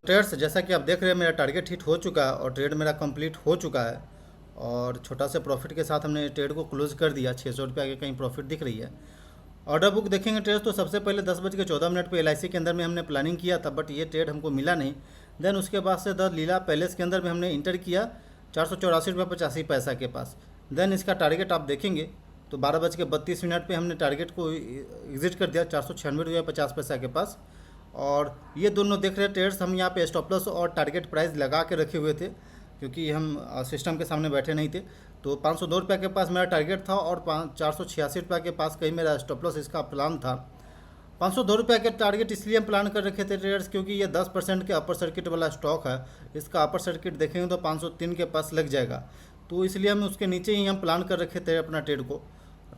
Trades जैसा कि आप देख रहे हैं मेरा टारगेट हिट हो चुका है और ट्रेड मेरा कंप्लीट हो चुका है और छोटा से प्रॉफिट के साथ हमने ट्रेड को क्लोज कर दिया। 600 रुपये के कहीं प्रॉफिट दिख रही है। ऑर्डर बुक देखेंगे ट्रेड तो सबसे पहले 10:14 पे LIC के अंदर में हमने प्लानिंग किया था, बट ये ट्रेड हमको मिला नहीं। देन उसके बाद से द लीला पैलेस के अंदर में हमने इंटर किया 484 रुपये 85 पैसा के पास। देन इसका टारगेट आप देखेंगे तो 12:32 पे हमने टारगेट को एग्जिट कर दिया 496 रुपये 50 पैसा के पास। और ये दोनों देख रहे ट्रेड्स हम यहाँ पे स्टॉप लॉस और टारगेट प्राइस लगा के रखे हुए थे, क्योंकि हम सिस्टम के सामने बैठे नहीं थे। तो 502 रुपये के पास मेरा टारगेट था और 486 रुपये के पास कहीं मेरा स्टॉप लॉस इसका प्लान था। 502 रुपये के टारगेट इसलिए हम प्लान कर रखे थे ट्रेडर्स, क्योंकि ये 10% के अपर सर्किट वाला स्टॉक है। इसका अपर सर्किट देखेंगे तो 503 के पास लग जाएगा, तो इसलिए हम उसके नीचे ही हम प्लान कर रखे थे अपना ट्रेड को,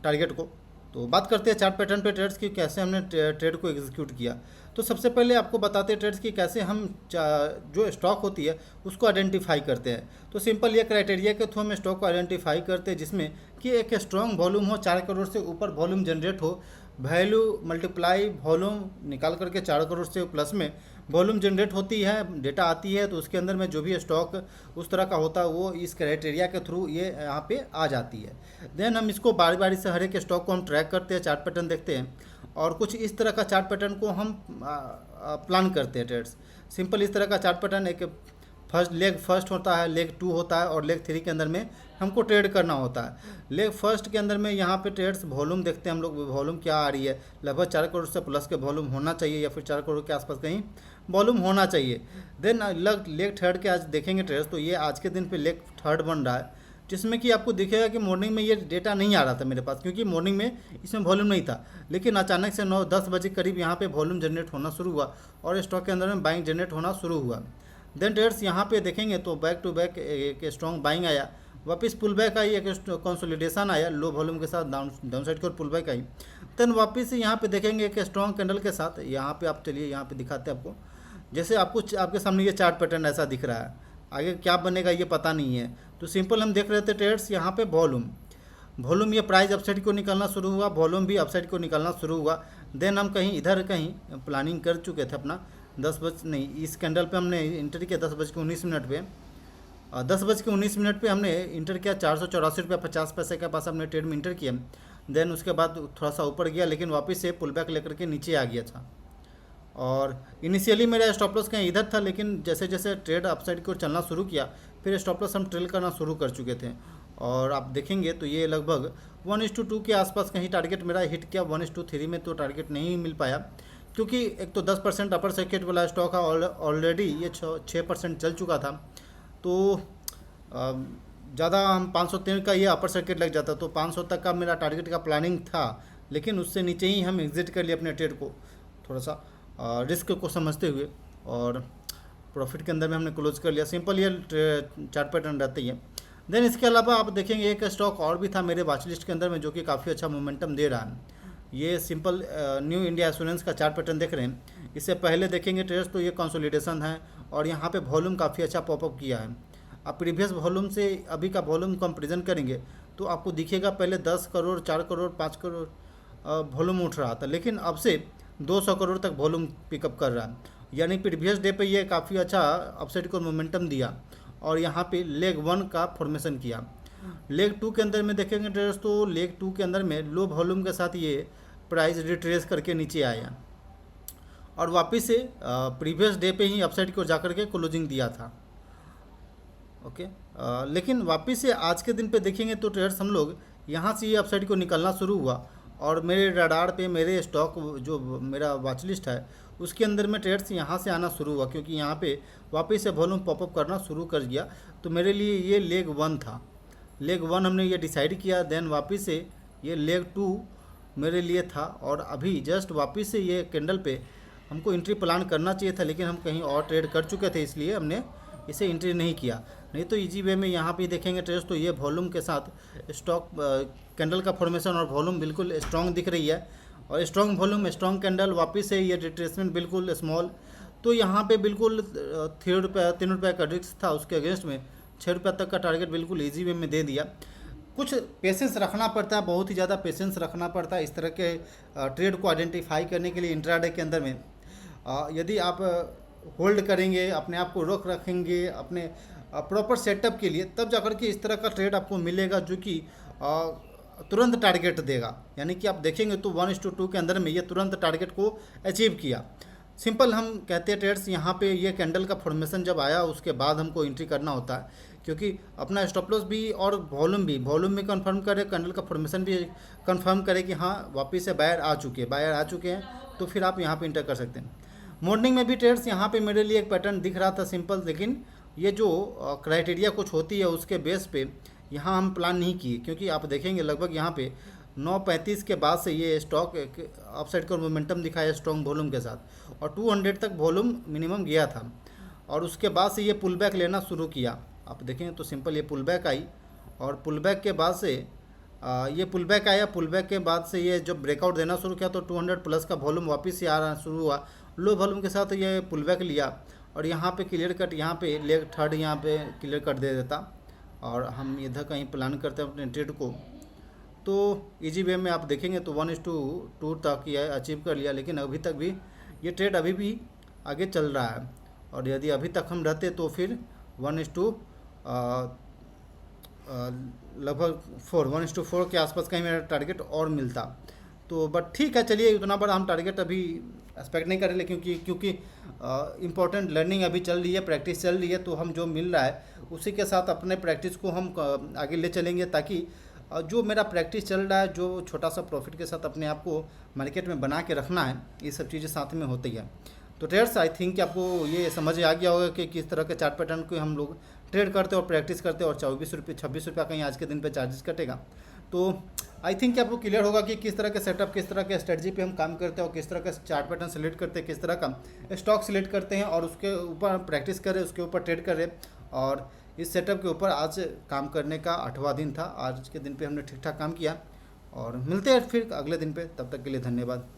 टारगेट को। तो बात करते हैं चार्ट पैटर्न पे ट्रेड्स की, कैसे हमने ट्रेड को एग्जीक्यूट किया। तो सबसे पहले आपको बताते हैं ट्रेड्स की कैसे हम जो स्टॉक होती है उसको आइडेंटिफाई करते हैं। तो सिंपल ये क्राइटेरिया के थ्रू हम स्टॉक को आइडेंटिफाई करते हैं, जिसमें कि एक स्ट्रॉन्ग वॉल्यूम हो, 4 करोड़ से ऊपर वॉल्यूम जनरेट हो, वैल्यू मल्टीप्लाई वॉल्यूम निकाल करके 4 करोड़ से प्लस में वॉल्यूम जनरेट होती है, डेटा आती है, तो उसके अंदर में जो भी स्टॉक उस तरह का होता है वो इस क्राइटेरिया के थ्रू ये यहाँ पे आ जाती है। देन हम इसको बारी बारी से हर एक स्टॉक को हम ट्रैक करते हैं, चार्ट पैटर्न देखते हैं और कुछ इस तरह का चार्ट पैटर्न को हम प्लान करते हैं ट्रेड्स। सिंपल इस तरह का चार्ट पैटर्न, एक लेग फर्स्ट होता है, लेग 2 होता है और लेग 3 के अंदर में हमको ट्रेड करना होता है। लेग फर्स्ट के अंदर में यहाँ पे ट्रेड्स वॉल्यूम देखते हैं हम लोग, वॉल्यूम क्या आ रही है, लगभग 4 करोड़ से प्लस के वॉल्यूम होना चाहिए या फिर 4 करोड़ के आसपास कहीं वॉल्यूम होना चाहिए। देन लेग थर्ड के आज देखेंगे ट्रेड्स, तो ये आज के दिन पे लेग थर्ड बन रहा है, जिसमें कि आपको दिखेगा कि मॉर्निंग में ये डेटा नहीं आ रहा था मेरे पास, क्योंकि मॉर्निंग में इसमें वॉल्यूम नहीं था। लेकिन अचानक से 9-10 बजे करीब यहाँ पे वॉल्यूम जनरेट होना शुरू हुआ और स्टॉक के अंदर में बाइंग जनरेट होना शुरू हुआ। देन ट्रेड्स यहाँ पे देखेंगे तो बैक टू बैक एक स्ट्रॉन्ग बाइंग आया, वापस पुल बैक आई, एक कंसोलिडेशन आया लो वॉल्यूम के साथ, डाउन साइड की ओर पुल बैक आई। देन वापस यहाँ पे देखेंगे एक स्ट्रॉन्ग कैंडल के साथ, यहाँ पे आप चलिए यहाँ पे दिखाते हैं आपको, जैसे आपको आपके सामने ये चार्ट पैटर्न ऐसा दिख रहा है, आगे क्या बनेगा ये पता नहीं है। तो सिंपल हम देख रहे थे ट्रेड्स यहाँ पे वॉल्यूम ये प्राइस अपसाइड को निकलना शुरू हुआ, वॉल्यूम भी अपसाइड को निकलना शुरू हुआ। देन हम कहीं इधर कहीं प्लानिंग कर चुके थे अपना 10 बज नहीं, इस कैंडल पे हमने इंटर किया 10:19 पे, 10:19 पे हमने इंटर किया 484 रुपये 50 पैसे के पास हमने ट्रेड में इंटर किया। देन उसके बाद थोड़ा सा ऊपर गया, लेकिन वापस से पुल बैक लेकर के नीचे आ गया था। और इनिशियली मेरा स्टॉप लॉस कहीं इधर था, लेकिन जैसे जैसे ट्रेड अपसाइड को चलना शुरू किया फिर स्टॉप लॉस हम ट्रेल करना शुरू कर चुके थे। और आप देखेंगे तो ये लगभग 1:2 के आसपास कहीं टारगेट मेरा हिट किया। 1:3 में तो टारगेट नहीं मिल पाया, क्योंकि एक तो 10% अपर सर्किट वाला स्टॉक है, ऑलरेडी ये 6% चल चुका था। तो ज़्यादा हम 503 का ये अपर सर्किट लग जाता, तो 500 तक का मेरा टारगेट का प्लानिंग था, लेकिन उससे नीचे ही हम एग्जिट कर लिए अपने ट्रेड को, थोड़ा सा रिस्क को समझते हुए, और प्रॉफिट के अंदर में हमने क्लोज कर लिया। सिंपल ये चार्ट पैटर्न रहती है। देन इसके अलावा आप देखेंगे एक स्टॉक और भी था मेरे वॉच लिस्ट के अंदर में, जो कि काफ़ी अच्छा मोमेंटम दे रहा है। ये सिंपल न्यू इंडिया एश्योरेंस का चार्ट पैटर्न देख रहे हैं। इससे पहले देखेंगे ट्रेड्स तो ये कंसोलिडेशन है और यहाँ पे वॉल्यूम काफ़ी अच्छा पॉपअप किया है। आप प्रीवियस वॉल्यूम से अभी का वॉल्यूम कंपेरिजन करेंगे तो आपको दिखेगा पहले 10 करोड़ 4 करोड़ 5 करोड़ वॉल्यूम उठ रहा था, लेकिन अब से 200 करोड़ तक वॉल्यूम पिकअप कर रहा है। यानी प्रीवियस डे पे ये काफ़ी अच्छा अपसाइड को मोमेंटम दिया और यहाँ पे लेग 1 का फॉर्मेशन किया। लेग 2 के अंदर में देखेंगे ट्रेड्स तो लेग 2 के अंदर में लो वॉल्यूम के साथ ये प्राइस रिट्रेस करके नीचे आया और वापस से प्रीवियस डे पे ही अपसाइड को जाकर के क्लोजिंग दिया था। ओके, लेकिन वापस से आज के दिन पे देखेंगे तो ट्रेड्स हम लोग यहाँ से ये अपसाइड को निकलना शुरू हुआ और मेरे रडार पे मेरे स्टॉक जो मेरा वॉच लिस्ट है उसके अंदर में ट्रेड्स यहाँ से आना शुरू हुआ, क्योंकि यहाँ पे वापस से वॉल्यूम पॉपअप करना शुरू कर दिया। तो मेरे लिए ये लेग 1 था, लेग 1 हमने ये डिसाइड किया। देन वापस से ये लेग 2 मेरे लिए था और अभी जस्ट वापस से ये कैंडल पे हमको एंट्री प्लान करना चाहिए था, लेकिन हम कहीं और ट्रेड कर चुके थे, इसलिए हमने इसे एंट्री नहीं किया। नहीं तो इजी वे में यहाँ पे देखेंगे ट्रेड्स तो ये वॉल्यूम के साथ स्टॉक कैंडल का फॉर्मेशन और वॉल्यूम बिल्कुल स्ट्रॉन्ग दिख रही है और स्ट्रॉन्ग वॉल्यूम स्ट्रॉन्ग कैंडल, वापस से ये रिट्रेसमेंट बिल्कुल स्मॉल। तो यहाँ पे बिल्कुल 3 रुपये का रिस्क था, उसके अगेंस्ट में 6 रुपये तक का टारगेट बिल्कुल ईजी वे में दे दिया। कुछ पेशेंस रखना पड़ता है, बहुत ही ज़्यादा पेशेंस रखना पड़ता है इस तरह के ट्रेड को आइडेंटिफाई करने के लिए इंट्राडे के अंदर में। यदि आप होल्ड करेंगे, अपने आप को रोक रखेंगे अपने प्रॉपर सेटअप के लिए, तब जाकर के इस तरह का ट्रेड आपको मिलेगा जो कि तुरंत टारगेट देगा। यानी कि आप देखेंगे तो 1:2 के अंदर में ये तुरंत टारगेट को अचीव किया। सिंपल हम कहते हैं ट्रेड्स, यहाँ पे ये कैंडल का फॉर्मेशन जब आया उसके बाद हमको एंट्री करना होता है, क्योंकि अपना स्टॉप लॉस भी और वॉल्यूम भी कंफर्म करे, कैंडल का फॉर्मेशन भी कंफर्म करे कि हाँ वापस से बायर आ चुके हैं, तो फिर आप यहाँ पे इंटर कर सकते हैं। मॉर्निंग में भी ट्रेड्स यहाँ पे मेरे लिए एक पैटर्न दिख रहा था सिंपल, लेकिन ये जो क्राइटेरिया कुछ होती है उसके बेस पे यहाँ हम प्लान नहीं किए, क्योंकि आप देखेंगे लगभग यहाँ पे 9:35 के बाद से ये स्टॉक अपसाइड का मोमेंटम दिखाया स्ट्रॉन्ग वॉल्यूम के साथ, और 200 तक वॉल्यूम मिनिमम गया था, और उसके बाद से ये पुल बैक लेना शुरू किया। आप देखेंगे तो सिंपल ये पुल बैक आई, और पुल बैक के बाद से ये पुल बैक आया, पुल बैक के बाद से ये जब ब्रेकआउट देना शुरू किया तो 200 प्लस का वॉल्यूम वापस से आ रहा शुरू हुआ, लो वॉल्यूम के साथ ये पुल बैक लिया, और यहाँ पे क्लियर कट, यहाँ पे लेग थर्ड यहाँ पे क्लियर कट दे देता, और हम इधर कहीं प्लान करते हैं अपने ट्रेड को, तो इजी वे में आप देखेंगे तो 1:2 तक ये अचीव कर लिया। लेकिन अभी तक भी ये ट्रेड अभी भी आगे चल रहा है, और यदि अभी तक हम रहते तो फिर 1:2 लगभग 1:4 के आसपास कहीं मेरा टारगेट और मिलता। तो बट ठीक है, चलिए उतना बड़ा हम टारगेट अभी एक्सपेक्ट नहीं कर रहे, क्योंकि इम्पोर्टेंट लर्निंग अभी चल रही है, प्रैक्टिस चल रही है, तो हम जो मिल रहा है उसी के साथ अपने प्रैक्टिस को हम आगे ले चलेंगे, ताकि जो मेरा प्रैक्टिस चल रहा है, जो छोटा सा प्रॉफिट के साथ अपने आप को मार्केट में बना के रखना है, ये सब चीज़ें साथ में होती है। तो ट्रेड्स आई थिंक कि आपको ये समझ आ गया होगा कि किस तरह के चार्ट पैटर्न को हम लोग ट्रेड करते और प्रैक्टिस करते, और 26 रुपये कहीं आज के दिन पे चार्जेस कटेगा। तो आई थिंक कि आपको क्लियर होगा कि किस तरह के सेटअप, किस तरह के स्ट्रेटजी पे हम काम करते हैं, और किस तरह का चार्ट पैटर्न सेलेक्ट करते हैं, किस तरह का स्टॉक सेलेक्ट करते हैं, और उसके ऊपर प्रैक्टिस करें, उसके ऊपर ट्रेड करें। और इस सेटअप के ऊपर आज काम करने का 8वां दिन था। आज के दिन पे हमने ठीक ठाक काम किया, और मिलते हैं फिर अगले दिन पे। तब तक के लिए धन्यवाद।